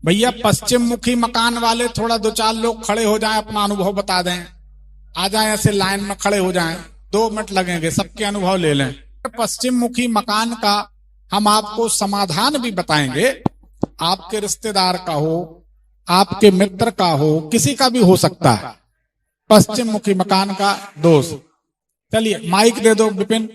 भैया पश्चिम मुखी मकान वाले थोड़ा दो चार लोग खड़े हो जाएं, अपना अनुभव बता दें। आ जाएं, ऐसे लाइन में खड़े हो जाएं, 2 मिनट लगेंगे, सबके अनुभव ले लें। पश्चिम मुखी मकान का हम आपको समाधान भी बताएंगे। आपके रिश्तेदार का हो, आपके मित्र का हो, किसी का भी हो सकता है पश्चिम मुखी मकान का दोष। चलिए माइक दे दो विपिन।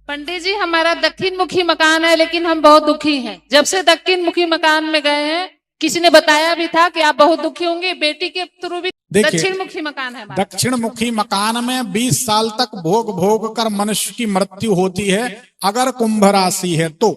पंडित जी, हमारा दक्षिण मुखी मकान है, लेकिन हम बहुत दुखी हैं। जब से दक्षिण मुखी मकान में गए हैं, किसी ने बताया भी था कि आप बहुत दुखी होंगे, बेटी के थ्रू भी। दक्षिण मुखी मकान है। दक्षिण मुखी मकान में 20 साल तक भोग भोग कर मनुष्य की मृत्यु होती है, अगर कुंभ राशि है तो।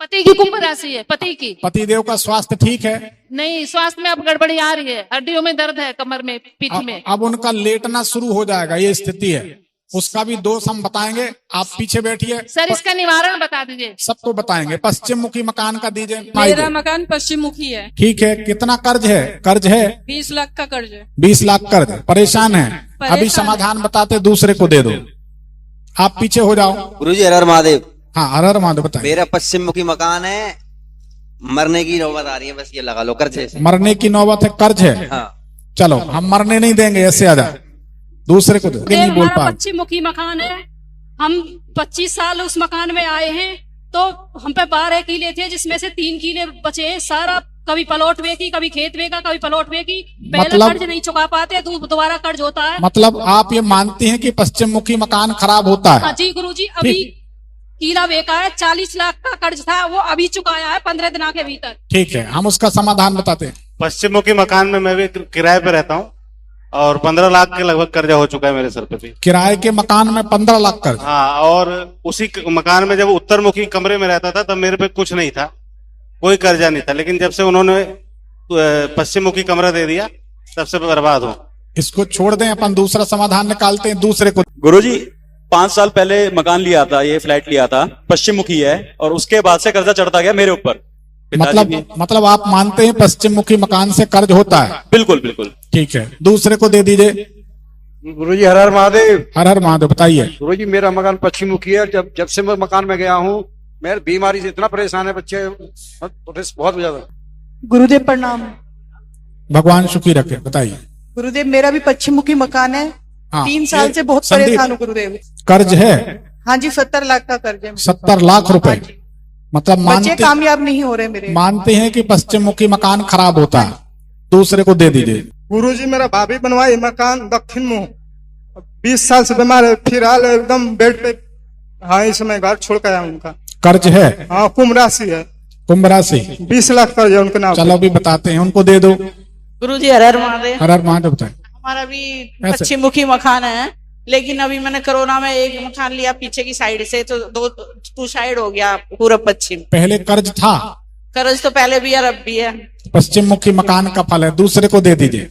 पति की कुंभ राशि है, पति की। पतिदेव का स्वास्थ्य ठीक है? नहीं, स्वास्थ्य में अब गड़बड़ी आ रही है, हड्डियों में दर्द है, कमर में, पीठ में। अब उनका लेटना शुरू हो जाएगा, ये स्थिति है। उसका भी दोष हम बताएंगे, आप पीछे बैठिए। सर, इसका निवारण बता दीजिए। सबको बताएंगे। पश्चिम मुखी मकान का दीजिए। मेरा मकान पश्चिम मुखी है। ठीक है, कितना कर्ज है? कर्ज है 20 लाख का कर्ज है। 20 लाख कर्ज। परेशान है? अभी समाधान बताते, दूसरे को दे दो। आप पीछे हो जाओ। गुरुजी हर हर महादेव। हाँ, हर हर महादेव। बताइए। मेरा पश्चिम मुखी मकान है, मरने की नौबत आ रही है, बस ये लगा लो, कर्ज है। मरने की नौबत है, कर्ज है। हाँ। चलो, हम मरने नहीं देंगे, ऐसे आ जा, दूसरे को दो। नहीं बोल पा। पश्चिम मुखी मकान है, हम 25 साल उस मकान में आए हैं, तो हम पे 12 किले थे, जिसमें से 3 किले बचे हैं। सारा कभी पलौट वे की, कभी खेत वे का, कभी पलौट वे की। पहला कर्ज नहीं चुका पाते, दोबारा कर्ज होता है। मतलब आप ये मानती हैं कि पश्चिम मुखी मकान खराब होता है? हाँ जी गुरुजी, अभी किला बेका है, 40 लाख का कर्ज था, वो अभी चुकाया है 15 दिनों के भीतर। ठीक है, हम उसका समाधान बताते हैं। पश्चिम मुखी मकान में मैं भी किराए पे रहता हूँ और 15 लाख के लगभग कर्जा हो चुका है मेरे सर पे भी। किराए के मकान में 15 लाख कर्ज? हाँ, और उसी मकान में जब उत्तर मुखी कमरे में रहता था तब मेरे पे कुछ नहीं था, कोई कर्जा नहीं था, लेकिन जब से उन्होंने पश्चिम मुखी कमरा दे दिया तब से बर्बाद हो। इसको छोड़ दें, अपन दूसरा समाधान निकालते हैं, दूसरे को। गुरुजी 5 साल पहले मकान लिया था, ये फ्लैट लिया था, पश्चिम मुखी है, और उसके बाद से कर्जा चढ़ता गया मेरे ऊपर। मतलब आप मानते हैं पश्चिम मुखी मकान से कर्ज होता है? बिल्कुल बिल्कुल। ठीक है, दूसरे को दे दीजिए। गुरुजी हर हर महादेव। हर हर महादेव। बताइए। गुरुजी मेरा मकान पश्चिम मुखी है। जब से मैं मकान में गया हूँ, मेरे बीमारी से इतना परेशान है, बच्चे बहुत ज्यादा। गुरुदेव प्रणाम। भगवान सुखी रखे। बताइए। गुरुदेव मेरा भी पश्चिम मुखी मकान है। हाँ, 3 साल से बहुत परेशान हूँ गुरुदेव। कर्ज है? हाँ जी, 70 लाख का कर्ज है। 70 लाख रुपए? मतलब बच्चे कामयाब नहीं हो रहे मेरे। मानते हैं कि पश्चिम मुखी मकान खराब होता है, दूसरे को दे दीजिए। गुरुजी मेरा भाभी बनवाई मकान दक्षिण मुंह, 20 साल से बीमार है, फिलहाल एकदम बेड पे। हाँ, इस समय घर छोड़ कर आया उनका। कर्ज है? हाँ, कुंभ राशि है। कुंभ राशि? 20 लाख कर्ज है उनके नाम। चलो अभी बताते हैं, उनको दे दो। गुरुजी हर हर महादेव। हर हर महादेव। बताए। हमारा भी पश्चिम मुखी मकान है, लेकिन अभी मैंने कोरोना में एक मकान लिया पीछे की साइड से, तो 2 साइड हो गया पूरा पश्चिम। पहले कर्ज था? कर्ज तो पहले भी है, अब भी है। पश्चिम मुखी मकान का फल है, दूसरे को दे दीजिए।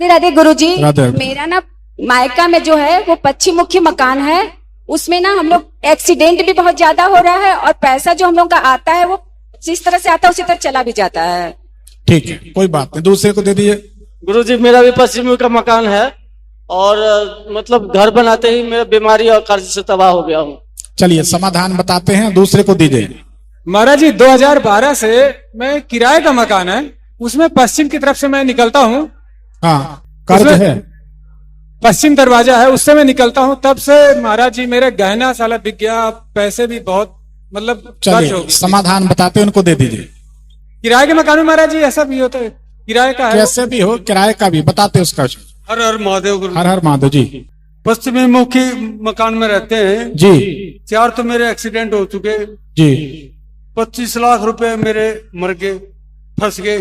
राधे गुरुजी, मेरा ना मायका में जो है वो पश्चिम मुखी मकान है, उसमें ना हम लोग एक्सीडेंट भी बहुत ज्यादा हो रहा है, और पैसा जो हम लोग का आता है वो जिस तरह से आता है उसी तरह चला भी जाता है। ठीक है, कोई बात नहीं, दूसरे को दे दीजिए। गुरुजी मेरा भी पश्चिम का मकान है, और मतलब घर बनाते ही मेरा बीमारी और कर्ज से तबाह हो गया हूँ। चलिए समाधान बताते हैं, दूसरे को दीजिए। महाराज जी 2012 से मैं किराए का मकान है, उसमें पश्चिम की तरफ से मैं निकलता हूँ। हाँ, कर्ज है? पश्चिम दरवाजा है, उससे मैं निकलता हूँ, तब से महाराज जी मेरे गहना साला बिक गया, पैसे भी बहुत मतलब। चलिए समाधान बताते हैं, उनको दे दीजिए। किराए के मकान में महाराज जी ऐसा भी होता है, किराए का है। कैसे भी हो, किराए का भी बताते उसका। हर हर महादेव। हर हर महादेव जी। पश्चिमी मुखी मकान में रहते हैं जी। 4 तो मेरे एक्सीडेंट हो चुके जी। 25 लाख रुपए मेरे मर गए, फंस गए,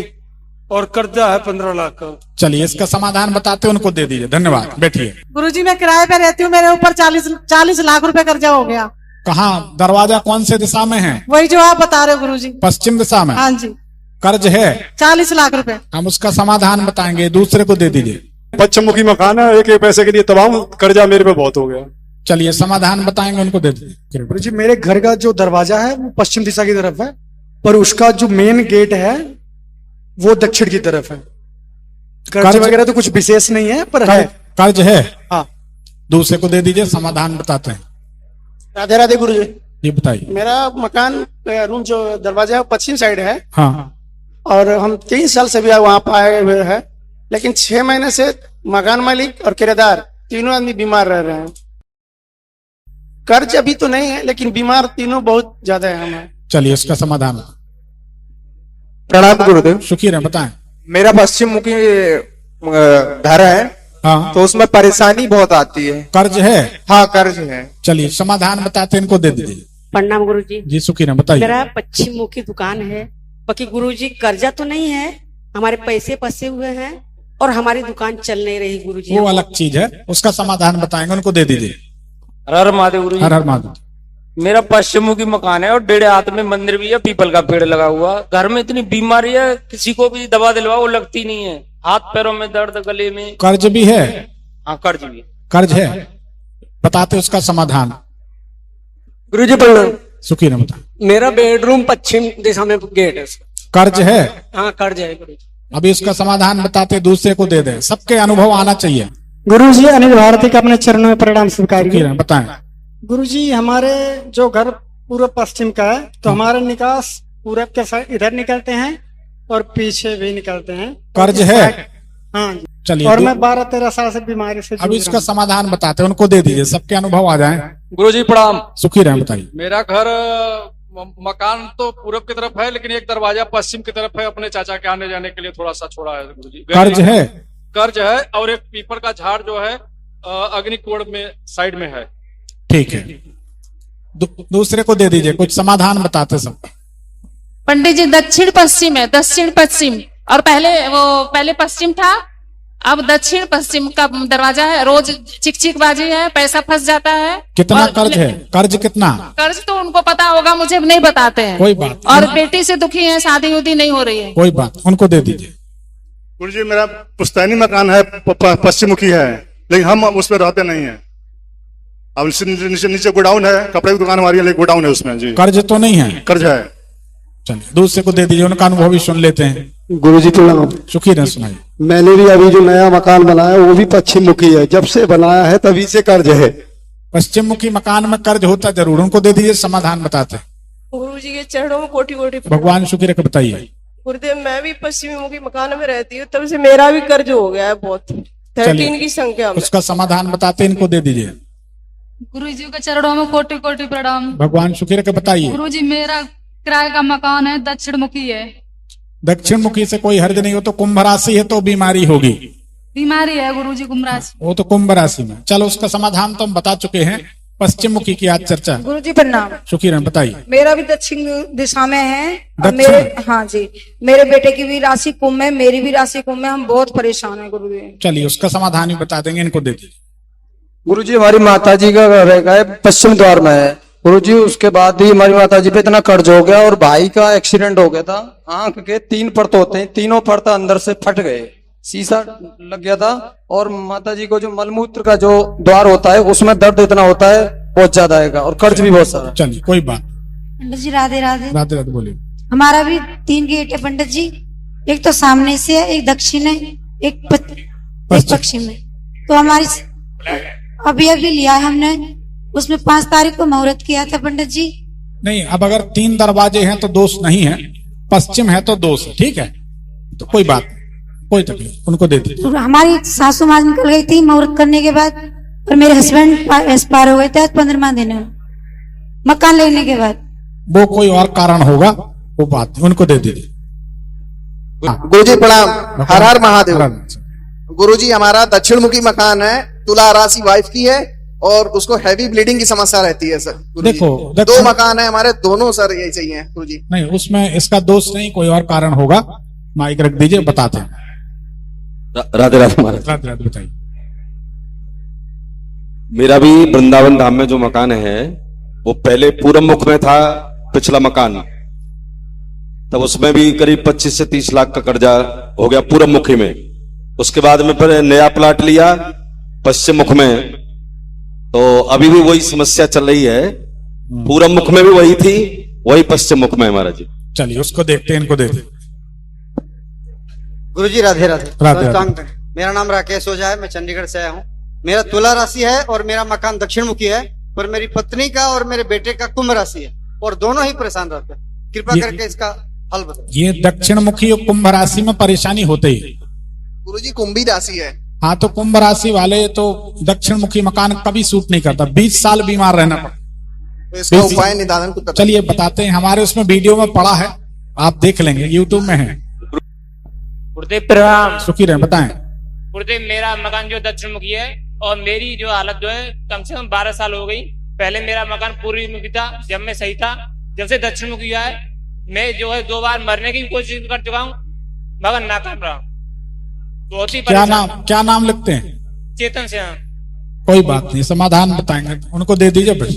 और कर्जा है 15 लाख का। चलिए इसका समाधान बताते हैं, उनको दे दीजिए। धन्यवाद, बैठिए। गुरुजी मैं किराए पे रहती हूँ, मेरे ऊपर 40 लाख रुपए कर्जा हो गया। कहाँ? दरवाजा कौन से दिशा में है? वही जो आप बता रहे हो गुरुजी। पश्चिम दिशा में? हाँ जी। कर्ज है 40 लाख रुपए। हम उसका समाधान बताएंगे, दूसरे को दे दीजिए। पश्चिम मुखी मकान है, एक पैसे के लिए तबाह, कर्जा मेरे पे बहुत हो गया। चलिए समाधान बताएंगे, उनको दे दीजिए। गुरुजी मेरे घर का जो दरवाजा है वो पश्चिम दिशा की तरफ है, पर उसका जो मेन गेट है वो दक्षिण की तरफ है। कर्ज वगैरह तो कुछ विशेष नहीं है, पर है। कर्ज है? हाँ। दूसरे को दे दीजिए, समाधान बताते हैं। राधे राधे गुरुजी। ये बताइए। मेरा मकान रूम जो दरवाजा है पश्चिम साइड है। हाँ। और हम 3 साल से भी वहां पर आए हुए हैं, लेकिन 6 महीने से मकान मालिक और किराएदार तीनों आदमी बीमार रह रहे हैं। कर्ज अभी तो नहीं है, लेकिन बीमार तीनों बहुत ज्यादा है हमें। चलिए इसका समाधान। प्रणाम गुरुदेव। शुक्र है, बताएं। मेरा पश्चिम मुखी घर है। हाँ। तो उसमें परेशानी बहुत आती है। कर्ज है? हाँ, कर्ज है। चलिए समाधान बताते हैं, इनको दे दीजिए। प्रणाम गुरुजी। जी शुक्र है, बताइए। मेरा पश्चिम मुखी दुकान है, बाकी गुरुजी कर्जा तो नहीं है, हमारे पैसे फंसे हुए हैं और हमारी दुकान चल नहीं रही गुरुजी। वो अलग चीज है, उसका समाधान बताएंगे, उनको दे दीजिए। हर हर महादेव गुरुजी। हर हर महादेव। मेरा पश्चिम मुखी मकान है और 1.5 हाथ में मंदिर भी है, पीपल का पेड़ लगा हुआ। घर में इतनी बीमारी है, किसी को भी दवा दिलवाओ वो लगती नहीं है। हाथ पैरों में दर्द, गले में। कर्ज भी है? हाँ, कर्ज भी। कर्ज है, बताते उसका समाधान। गुरुजी प्रणाम। सुखी न बता। मेरा बेडरूम पश्चिम दिशा में गेट है। कर्ज है? हाँ, कर्ज है गुरुजी। अभी इसका समाधान बताते, दूसरे को दे दें, सबके अनुभव आना चाहिए। गुरुजी अनिल भारती का अपने चरणों में प्रणाम स्वीकार बताएं। गुरुजी हमारे जो घर पूर्व पश्चिम का है, तो हमारे निकास पूरब के साइड इधर निकलते हैं और पीछे भी निकलते हैं। कर्ज है? हाँ। चलिए। और मैं 12-13 साल से बीमारी से अभी इसका समाधान बताते, उनको दे दीजिए, सबके अनुभव आ जाए। गुरुजी प्रणाम। सुखी रहे, बताइए। मेरा घर मकान तो पूरब की तरफ है, लेकिन एक दरवाजा पश्चिम की तरफ है, अपने चाचा के आने जाने के लिए थोड़ा सा छोड़ा है गुरुजी। कर्ज है? कर्ज है, और एक पीपल का झाड़ जो है अग्निकोण में साइड में है। ठीक है, दूसरे को दे दीजिए, कुछ समाधान बताते सब। पंडित जी दक्षिण पश्चिम है, दक्षिण पश्चिम, और पहले पश्चिम था, अब दक्षिण पश्चिम का दरवाजा है। रोज चिकचिकबाजी है, पैसा फंस जाता है। कितना कर्ज है? कर्ज कितना? कर्ज तो उनको पता होगा, मुझे नहीं बताते हैं। कोई बात। और बेटी से दुखी है, शादी उदी नहीं हो रही है। कोई बात, उनको दे दीजिए। गुरुजी मेरा पुश्तैनी मकान है, पश्चिम मुखी है, लेकिन हम उसमें रहते नहीं है। अब नीचे गोडाउन है, कपड़े की दुकान हमारी है, गोडाउन है उसमें जी। कर्ज तो नहीं है? कर्ज है। चलिए दूसरे को दे दीजिए, उनका अनुभव भी सुन लेते हैं। गुरुजी प्रणाम। सुखी रहे, सुनाइए। मैंने भी अभी जो नया मकान बनाया वो भी पश्चिम मुखी है, जब से बनाया है तभी से कर्ज है। पश्चिम मुखी मकान में कर्ज होता जरूर, उनको दे दीजिए, समाधान बताते। गुरुजी के चरणों में कोटि कोटि भगवान शुक्र रखे, बताइए। गुरुदेव मैं भी पश्चिमी मुखी मकान में रहती हूँ, तब से मेरा भी कर्ज हो गया है बहुत, 13 की संख्या में। उसका समाधान बताते, इनको दे दीजिए। गुरुजी के चरणों में कोटि कोटि प्रणाम। भगवान शुक्र रखे, बताइए। गुरुजी मेरा किराए का मकान है, दक्षिण मुखी है। दक्षिण मुखी से कोई हर्ज नहीं हो, तो कुंभ राशि है तो बीमारी होगी। बीमारी है गुरुजी कुंभ राशि। वो तो कुंभ राशि में। चलो उसका समाधान तो हम बता चुके हैं। पश्चिम मुखी की आज चर्चा। गुरुजी प्रणाम। शुक्र है, बताइए। मेरा भी दक्षिण दिशा में है, और हाँ जी, मेरे बेटे की भी राशि कुंभ है, मेरी भी राशि कुंभ है, हम बहुत परेशान है गुरुजी। चलिए उसका समाधान भी बता देंगे, इनको दे दीजिए। गुरुजी हमारी माताजी का घर है पश्चिम द्वार में है गुरुजी, उसके बाद ही हमारी माताजी पे इतना कर्ज हो गया, और भाई का एक्सीडेंट हो गया था। आंख के 3 परत होते हैं, तीनों परत अंदर से फट गए, शीशा लग गया था। और माताजी को जो मलमूत्र का जो द्वार होता है उसमें दर्द इतना होता है बहुत ज्यादा है, और कर्ज भी बहुत सारा। चलिए कोई बात। पंडित जी राधे राधे। राधे राधे, बोलिए। हमारा भी 3 गेट है पंडित जी, एक तो सामने से है, एक दक्षिण है, एक पश्चिम है। तो हमारी अभी लिया है हमने, उसमें 5 तारीख को मुहूर्त किया था पंडित जी। नहीं, अब अगर 3 दरवाजे हैं तो दोष नहीं है, पश्चिम है तो दोष है, ठीक है, तो कोई बात, कोई तकलीफ, उनको दे दीजिए। तो हमारी सासू माँ निकल गई थी मुहूर्त करने के बाद, और मेरे हस्बैंड एक्सपायर हो गए थे 15वां दिन मकान लेने के बाद। वो कोई और कारण होगा, वो बात उनको दे दीजिए। गुरुजी प्रणाम। हर हर महादेव। गुरुजी हमारा दक्षिण मुखी मकान है, तुला राशि वाइफ की है, और उसको हैवी ब्लीडिंग की समस्या रहती है सर। देखो 2 मकान है हमारे, दोनों सर यही चाहिए गुरुजी। नहीं, उसमें इसका दोष नहीं, कोई और कारण होगा। माइक रख दीजिए, बताते हैं। राधे राधे महाराज। राधे राधे, बताइए। मेरा भी वृंदावन धाम में जो मकान है वो पहले पूरब मुख में था, पिछला मकान, तब उसमें भी करीब 25 से 30 लाख का कर्जा हो गया पूरब मुखी में। उसके बाद में फिर नया प्लाट लिया पश्चिम मुख में, तो अभी भी वही समस्या चल रही है। पूरब मुख में भी वही थी, वही पश्चिम मुख में हमारा जी। चलिए उसको देखते हैं, इनको देखते। गुरुजी राधे राधे। राधे। मेरा नाम राकेश ओझा है, मैं चंडीगढ़ से आया हूँ। मेरा तुला राशि है और मेरा मकान दक्षिण मुखी है, पर मेरी पत्नी का और मेरे बेटे का कुंभ राशि है, और दोनों ही परेशान रहते हैं। कृपा करके इसका फल बताइए। ये दक्षिण मुखी और कुंभ राशि में परेशानी होते ही। गुरुजी कुंभी राशि है। हाँ, तो कुंभ राशि वाले तो दक्षिण मुखी मकान कभी सूट नहीं करता, 20 साल बीमार रहना पड़ता। तो इसका उपाय निदान कुछ बताइए। चलिए बताते हैं, हमारे उसमें वीडियो में पड़ा है, आप देख लेंगे, यूट्यूब में है। गुरुदेव प्रणाम। सुखी रहे, बताएं। गुरुदेव मेरा मकान जो दक्षिण मुखी है और मेरी जो हालत जो है कम से कम 12 साल हो गई। पहले मेरा मकान पूर्व मुखी था, जब मैं सही था। जब से दक्षिण मुखी है मैं जो है 2 बार मरने की कोशिश कर चुका हूँ मगर नाकाम रहा। बहुत ही क्या नाम लिखते हैं? चेतन से। कोई बात नहीं, समाधान बताएंगे, उनको दे दीजिए फिर।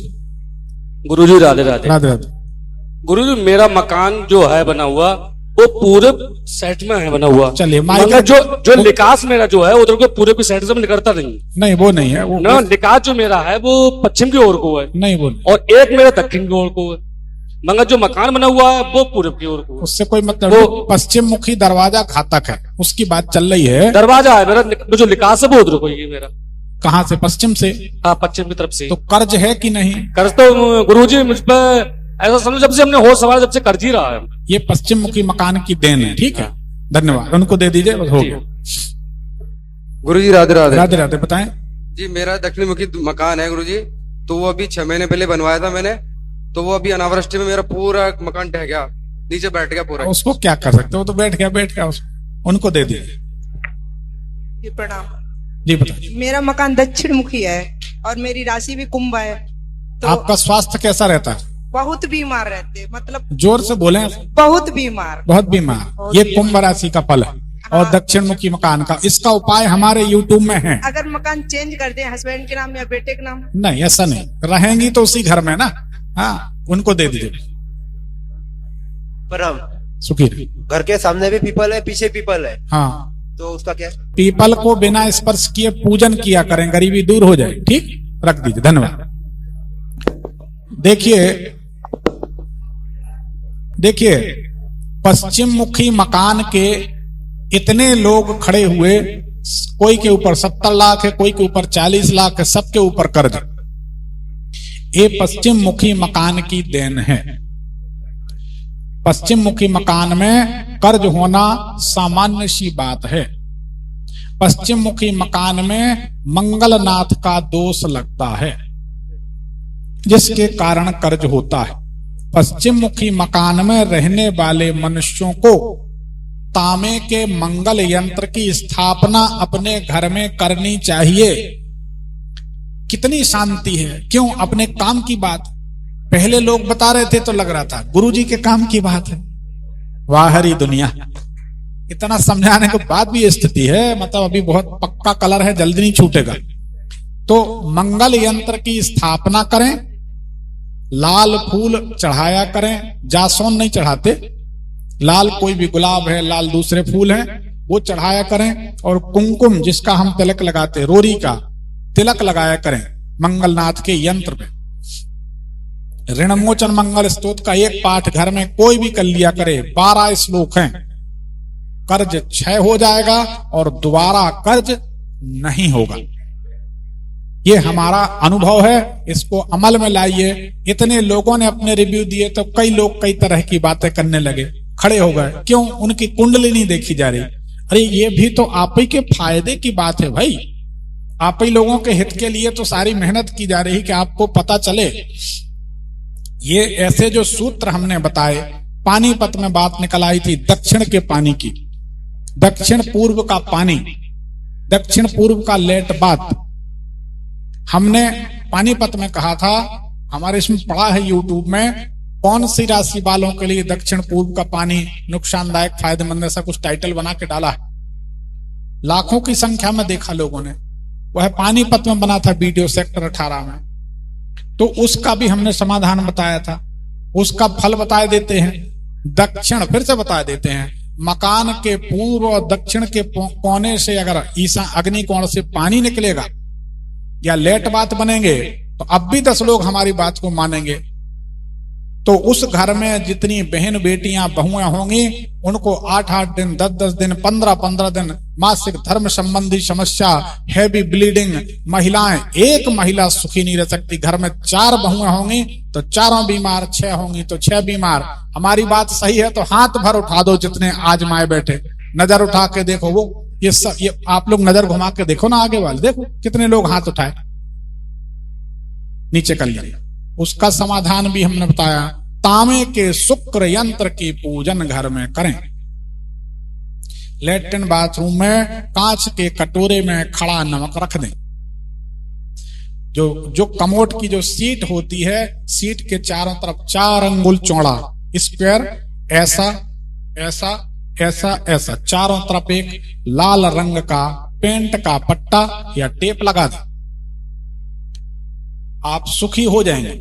गुरुजी राधे राधे। राधे राधे। गुरुजी मेरा मकान जो है बना हुआ वो पूरे सेट में है बना हुआ। चलिए मगर जो निकास मेरा जो है उधर के पूरे के सेट से निकलता नहीं। वो नहीं है, वो ना निकास जो मेरा है वो पश्चिम की ओर को है। नहीं वो नहीं। और एक मेरा दक्षिण की ओर को है, मगर जो मकान बना हुआ है वो पूरब की ओर को। उससे कोई मतलब पश्चिम मुखी दरवाजा घातक है, उसकी बात चल रही है। दरवाजा है मेरा, जो निकास है वो उधर को ही है मेरा। कहाँ से? पश्चिम से? हाँ, पश्चिम की तरफ से। तो कर्ज है कि नहीं? कर्ज तो गुरुजी मुझ पर ऐसा समझो जब से हमने होश संभाला जब से कर्ज ही रहा है। ये पश्चिम मुखी मकान की देन है। ठीक है, धन्यवाद, उनको दे दीजिए, हो गया। गुरुजी राधे राधे। राधे राधे। बताएं जी। मेरा दक्षिण मुखी मकान है गुरुजी, तो वो अभी 6 महीने पहले बनवाया था मैंने, तो वो अभी अनावृष्टि में मेरा पूरा मकान ढह गया, नीचे बैठ गया पूरा। उसको क्या कर सकते हो, तो बैठ गया उनको दे दीजिए। प्रणाम जी, बताइए। मेरा मकान दक्षिण मुखी है और मेरी राशि भी कुंभ है। तो आपका स्वास्थ्य कैसा रहता है? बहुत बीमार रहते, मतलब जोर से बोले। बहुत बीमार। बहुत बीमार। ये कुंभ राशि का फल है और दक्षिण मुखी मकान का। इसका उपाय हमारे यूट्यूब में है। अगर मकान चेंज कर दें हस्बैंड के नाम या बेटे के नाम? नहीं, ऐसा नहीं, रहेंगी तो उसी घर में ना। हाँ, उनको दे दीजिए। परम सुखी। घर के सामने भी पीपल है, पीछे पीपल है। हाँ, तो उसका क्या? पीपल को बिना स्पर्श किए पूजन किया करें, गरीबी दूर हो जाए। ठीक, रख दीजिए, धन्यवाद। देखिए पश्चिम मुखी मकान के इतने लोग खड़े हुए, कोई के ऊपर 70 लाख है, कोई के ऊपर 40 लाख है, सबके ऊपर कर्ज। ये पश्चिम मुखी मकान की देन है। पश्चिम मुखी मकान में कर्ज होना सामान्य सी बात है। पश्चिम मुखी मकान में मंगलनाथ का दोष लगता है, जिसके कारण कर्ज होता है। पश्चिम मुखी मकान में रहने वाले मनुष्यों को तांबे के मंगल यंत्र की स्थापना अपने घर में करनी चाहिए। कितनी शांति है। क्यों? अपने काम की बात। पहले लोग बता रहे थे तो लग रहा था गुरुजी के काम की बात है। वाहरी दुनिया, इतना समझाने के बाद भी स्थिति है, मतलब अभी बहुत पक्का कलर है, जल्दी नहीं छूटेगा। तो मंगल यंत्र की स्थापना करें, लाल फूल चढ़ाया करें, जासौन नहीं चढ़ाते, लाल कोई भी गुलाब है, लाल दूसरे फूल हैं, वो चढ़ाया करें। और कुमकुम जिसका हम तिलक लगाते, रोरी का तिलक लगाया करें मंगलनाथ के यंत्र पे। ऋणमोचन मंगल स्तोत्र का एक पाठ घर में कोई भी कर लिया करे, 12 श्लोक हैं, कर्ज क्षय हो जाएगा और दोबारा कर्ज नहीं होगा। ये हमारा अनुभव है, इसको अमल में लाइए। इतने लोगों ने अपने रिव्यू दिए तो कई लोग कई तरह की बातें करने लगे, खड़े हो गए। क्यों? उनकी कुंडली नहीं देखी जा रही। अरे ये भी तो आप ही के फायदे की बात है भाई, आप ही लोगों के हित के लिए तो सारी मेहनत की जा रही कि आपको पता चले। ये ऐसे जो सूत्र हमने बताए, पानीपत में बात निकल आई थी दक्षिण के पानी की, दक्षिण पूर्व का पानी, दक्षिण पूर्व का लेट बात हमने पानीपत में कहा था। हमारे इसमें पढ़ा है यूट्यूब में, कौन सी राशि वालों के लिए दक्षिण पूर्व का पानी नुकसानदायक फायदेमंद, ऐसा कुछ टाइटल बना के डाला है। लाखों की संख्या में देखा लोगों ने। वह पानीपत में बना था वीडियो, सेक्टर 18 में। तो उसका भी हमने समाधान बताया था, उसका फल बता देते हैं। दक्षिण फिर से बता देते हैं, मकान के पूर्व और दक्षिण के कोने से अगर ईसा अग्नि कोण से पानी निकलेगा या लेट बात बनेंगे तो अब भी 10 लोग हमारी बात को मानेंगे। तो उस घर में जितनी बहन बेटियां बहुएं होंगी उनको 8-8 दिन 10-10 दिन 15-15 दिन मासिक धर्म संबंधी समस्या, हैवी ब्लीडिंग, महिलाएं, एक महिला सुखी नहीं रह सकती। घर में 4 बहुएं होंगी तो 4 बीमार, 6 होंगी तो 6 बीमार। हमारी बात सही है तो हाथ भर उठा दो जितने आजमाए बैठे, नजर उठा के देखो। वो ये आप लोग नजर घुमा के देखो ना आगे वाले, देखो कितने लोग हाथ उठाए, नीचे कर लिया। उसका समाधान भी हमने बताया। तांबे के शुक्र यंत्र की पूजन घर में करें। लैट्रिन बाथरूम में कांच के कटोरे में खड़ा नमक रख दें। जो कमोड की जो सीट होती है, सीट के चारों तरफ 4 अंगुल चौड़ा स्क्वायर, ऐसा ऐसा ऐसा ऐसा चारों तरफ एक लाल रंग का पेंट का पट्टा या टेप लगा दें। आप सुखी हो जाएंगे।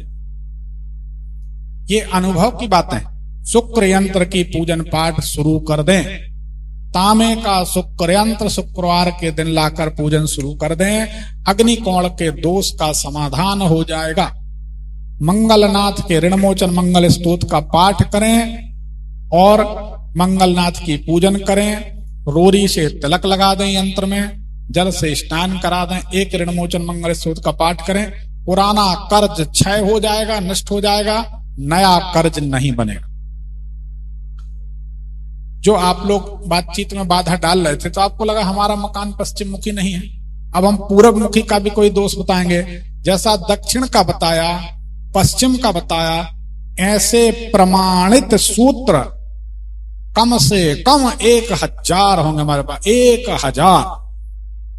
ये अनुभव की बातें। शुक्र यंत्र की पूजन पाठ शुरू कर दें। तांबे का शुक्र यंत्र शुक्रवार के दिन लाकर पूजन शुरू कर दें। अग्निकोण के दोष का समाधान हो जाएगा। मंगलनाथ के ऋणमोचन मंगल स्तोत्र का पाठ करें और मंगलनाथ की पूजन करें। रोरी से तिलक लगा दें, यंत्र में जल से स्नान करा दें, एक ऋणमोचन मंगल स्तोत्र का पाठ करें। पुराना कर्ज क्षय हो जाएगा, नष्ट हो जाएगा, नया कर्ज नहीं बनेगा। जो आप लोग बातचीत में बाधा डाल रहे थे तो आपको लगा हमारा मकान पश्चिम मुखी नहीं है, अब हम पूरब मुखी का भी कोई दोष बताएंगे। जैसा दक्षिण का बताया, पश्चिम का बताया, ऐसे प्रमाणित सूत्र कम से कम 1000 होंगे हमारे पास, 1000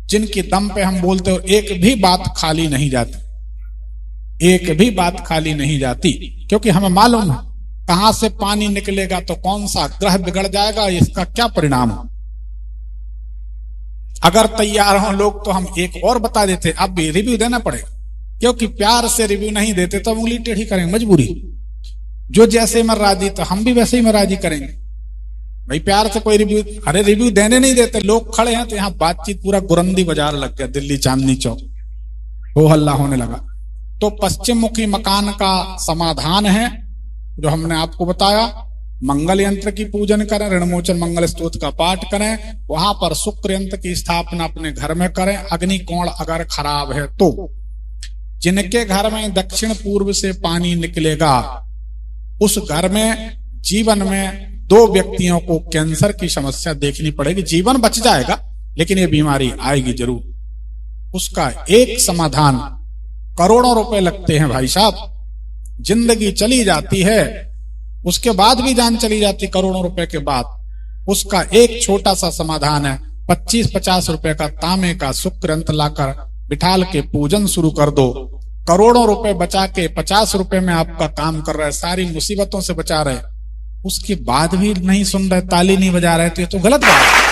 जिनकी दम पे हम बोलते हो एक भी बात खाली नहीं जाती, एक भी बात खाली नहीं जाती। क्योंकि हमें मालूम है कहां से पानी निकलेगा तो कौन सा ग्रह बिगड़ जाएगा, इसका क्या परिणाम हो। अगर तैयार हो लोग तो हम एक और बता देते, अब भी रिव्यू देना पड़ेगा, क्योंकि प्यार से रिव्यू नहीं देते तो उंगली टेढ़ी करेंगे, मजबूरी। जो जैसे में राजी तो हम भी वैसे ही में राजी करेंगे भाई, प्यार से कोई रिव्यू। अरे रिव्यू देने नहीं देते, लोग खड़े हैं तो यहाँ बातचीत पूरा गुरंदी बाजार लग गया, दिल्ली चांदनी चौक हो हल्ला होने लगा। तो पश्चिम मुखी मकान का समाधान है जो हमने आपको बताया। मंगल यंत्र की पूजन करें, ऋणमोचन मंगल स्तोत्र का पाठ करें, वहां पर शुक्र यंत्र की स्थापना अपने घर में करें। अग्नि कोण अगर खराब है तो जिनके घर में दक्षिण पूर्व से पानी निकलेगा उस घर में जीवन में 2 व्यक्तियों को कैंसर की समस्या देखनी पड़ेगी। जीवन बच जाएगा लेकिन ये बीमारी आएगी जरूर। उसका एक समाधान, करोड़ों रुपए लगते हैं भाई साहब, जिंदगी चली जाती है, उसके बाद भी जान चली जाती करोड़ों रुपए के बाद। उसका एक छोटा सा समाधान है, 25-50 रुपए का तांबे का शुक्र यंत्र लाकर बिठाल के पूजन शुरू कर दो। करोड़ों रुपए बचा के 50 रुपए में आपका काम कर रहा है, सारी मुसीबतों से बचा रहे, उसके बाद भी नहीं सुन रहे, ताली नहीं बजा रहे, तो ये तो गलत बात है।